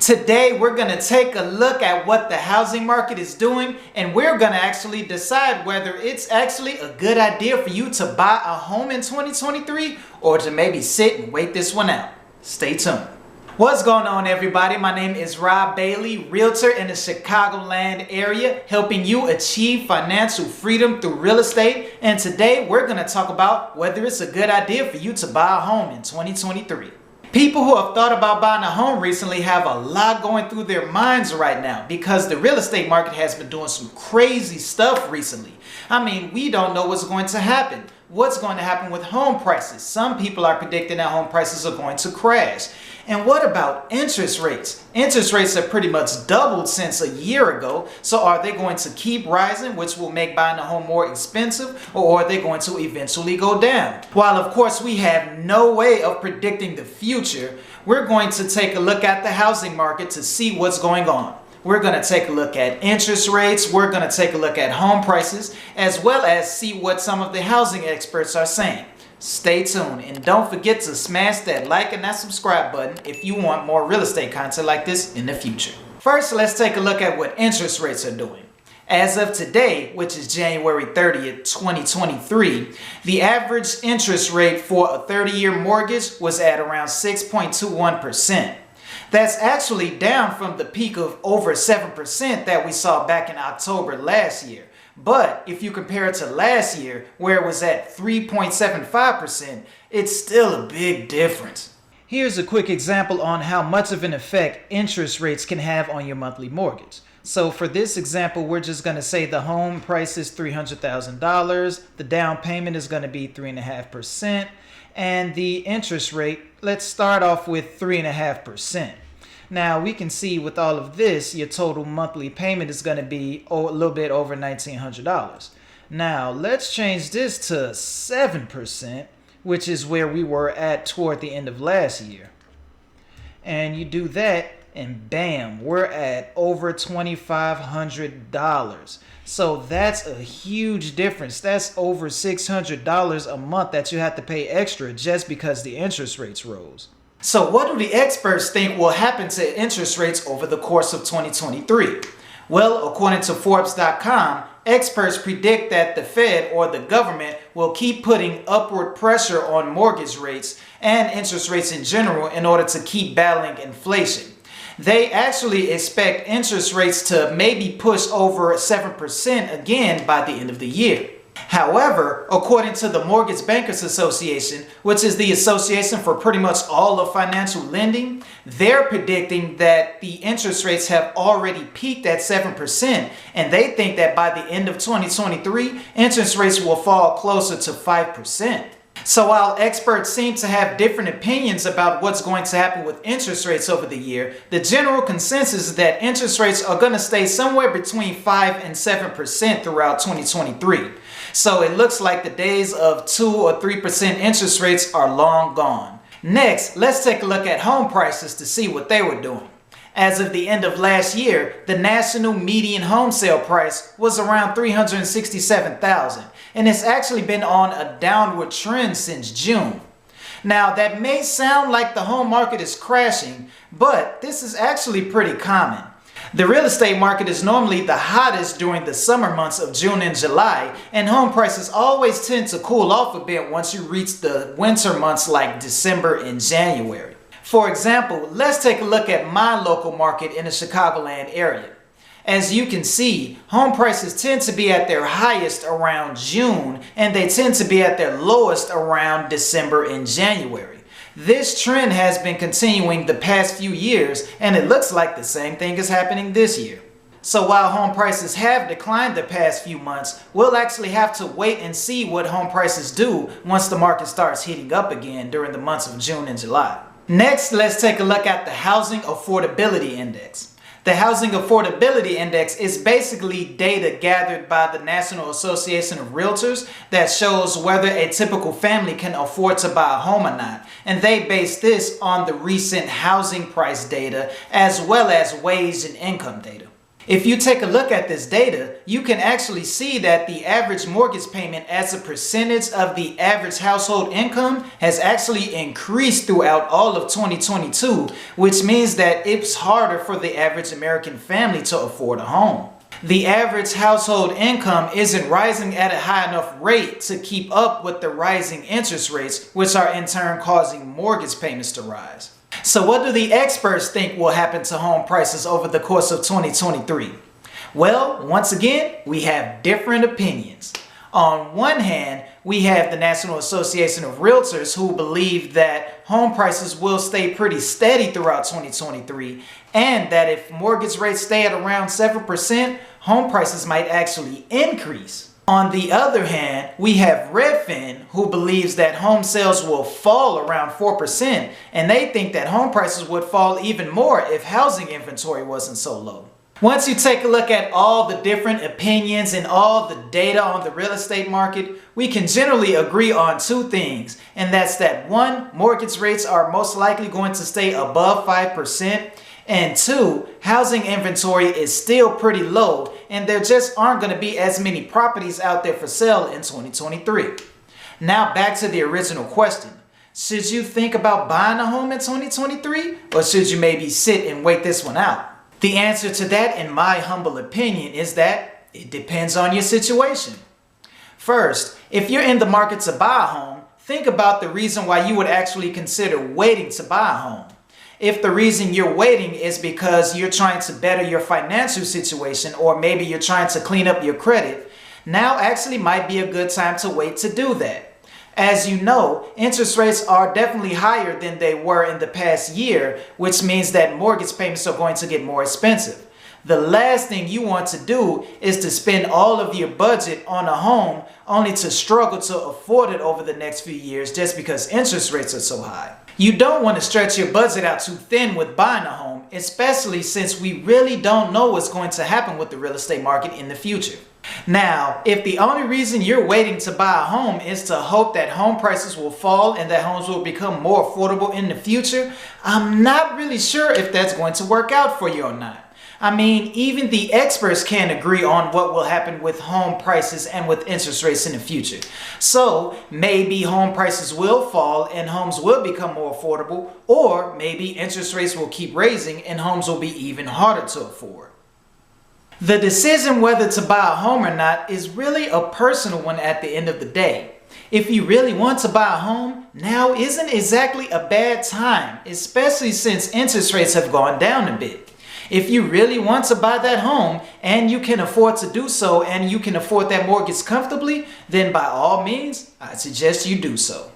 Today, we're going to take a look at what the housing market is doing, and we're going to actually decide whether it's actually a good idea for you to buy a home in 2023 or to maybe sit and wait this one out. Stay tuned. What's going on, everybody? My name is Rob Bailey, realtor in the Chicagoland area, helping you achieve financial freedom through real estate. And today, we're going to talk about whether it's a good idea for you to buy a home in 2023. People who have thought about buying a home recently have a lot going through their minds right now because the real estate market has been doing some crazy stuff recently. I mean, we don't know what's going to happen. What's going to happen with home prices? Some people are predicting that home prices are going to crash. And what about interest rates? Interest rates have pretty much doubled since a year ago. So are they going to keep rising, which will make buying a home more expensive, or are they going to eventually go down? While of course we have no way of predicting the future, we're going to take a look at the housing market to see what's going on. We're going to take a look at interest rates, we're going to take a look at home prices, as well as see what some of the housing experts are saying. Stay tuned and don't forget to smash that like and that subscribe button if you want more real estate content like this in the future. First, let's take a look at what interest rates are doing. As of today, which is January 30th, 2023, the average interest rate for a 30-year mortgage was at around 6.21%. That's actually down from the peak of over 7% that we saw back in October last year. But if you compare it to last year, where it was at 3.75%, it's still a big difference. Here's a quick example on how much of an effect interest rates can have on your monthly mortgage. So for this example, we're just going to say the home price is $300,000. The down payment is going to be 3.5%. And the interest rate, let's start off with 3.5%. Now we can see with all of this, your total monthly payment is going to be a little bit over $1,900. Now let's change this to 7%, which is where we were at toward the end of last year. And you do that and bam, we're at over $2,500. So that's a huge difference. That's over $600 a month that you have to pay extra just because the interest rates rose. So what do the experts think will happen to interest rates over the course of 2023? Well, according to Forbes.com, experts predict that the Fed or the government will keep putting upward pressure on mortgage rates and interest rates in general in order to keep battling inflation. They actually expect interest rates to maybe push over 7% again by the end of the year. However, according to the Mortgage Bankers Association, which is the association for pretty much all of financial lending, they're predicting that the interest rates have already peaked at 7%, and they think that by the end of 2023, interest rates will fall closer to 5%. So while experts seem to have different opinions about what's going to happen with interest rates over the year, the general consensus is that interest rates are going to stay somewhere between 5 and 7% throughout 2023. So it looks like the days of 2 or 3% interest rates are long gone. Next, let's take a look at home prices to see what they were doing. As of the end of last year, the national median home sale price was around $367,000, and it's actually been on a downward trend since June. Now, that may sound like the home market is crashing, but this is actually pretty common. The real estate market is normally the hottest during the summer months of June and July, and home prices always tend to cool off a bit once you reach the winter months like December and January. For example, let's take a look at my local market in the Chicagoland area. As you can see, home prices tend to be at their highest around June, and they tend to be at their lowest around December and January. This trend has been continuing the past few years, and it looks like the same thing is happening this year. So while home prices have declined the past few months, we'll actually have to wait and see what home prices do once the market starts heating up again during the months of June and July. Next, let's take a look at the Housing Affordability Index. The Housing Affordability Index is basically data gathered by the National Association of Realtors that shows whether a typical family can afford to buy a home or not. And they base this on the recent housing price data as well as wage and income data. If you take a look at this data, you can actually see that the average mortgage payment as a percentage of the average household income has actually increased throughout all of 2022, which means that it's harder for the average American family to afford a home. The average household income isn't rising at a high enough rate to keep up with the rising interest rates, which are in turn causing mortgage payments to rise. So what do the experts think will happen to home prices over the course of 2023? Well, once again, we have different opinions. On one hand, we have the National Association of Realtors who believe that home prices will stay pretty steady throughout 2023, and that if mortgage rates stay at around 7%, home prices might actually increase. On the other hand, we have Redfin, who believes that home sales will fall around 4%, and they think that home prices would fall even more if housing inventory wasn't so low. Once you take a look at all the different opinions and all the data on the real estate market, we can generally agree on two things, and that's that one, mortgage rates are most likely going to stay above 5%, and two, housing inventory is still pretty low, and there just aren't going to be as many properties out there for sale in 2023. Now back to the original question. Should you think about buying a home in 2023, or should you maybe sit and wait this one out? The answer to that, in my humble opinion, is that it depends on your situation. First, if you're in the market to buy a home, think about the reason why you would actually consider waiting to buy a home. If the reason you're waiting is because you're trying to better your financial situation, or maybe you're trying to clean up your credit, now actually might be a good time to wait to do that. As you know, interest rates are definitely higher than they were in the past year, which means that mortgage payments are going to get more expensive. The last thing you want to do is to spend all of your budget on a home only to struggle to afford it over the next few years just because interest rates are so high. You don't want to stretch your budget out too thin with buying a home, especially since we really don't know what's going to happen with the real estate market in the future. Now, if the only reason you're waiting to buy a home is to hope that home prices will fall and that homes will become more affordable in the future, I'm not really sure if that's going to work out for you or not. I mean, even the experts can't agree on what will happen with home prices and with interest rates in the future. So maybe home prices will fall and homes will become more affordable, or maybe interest rates will keep raising and homes will be even harder to afford. The decision whether to buy a home or not is really a personal one at the end of the day. If you really want to buy a home, now isn't exactly a bad time, especially since interest rates have gone down a bit. If you really want to buy that home and you can afford to do so and you can afford that mortgage comfortably, then by all means, I suggest you do so.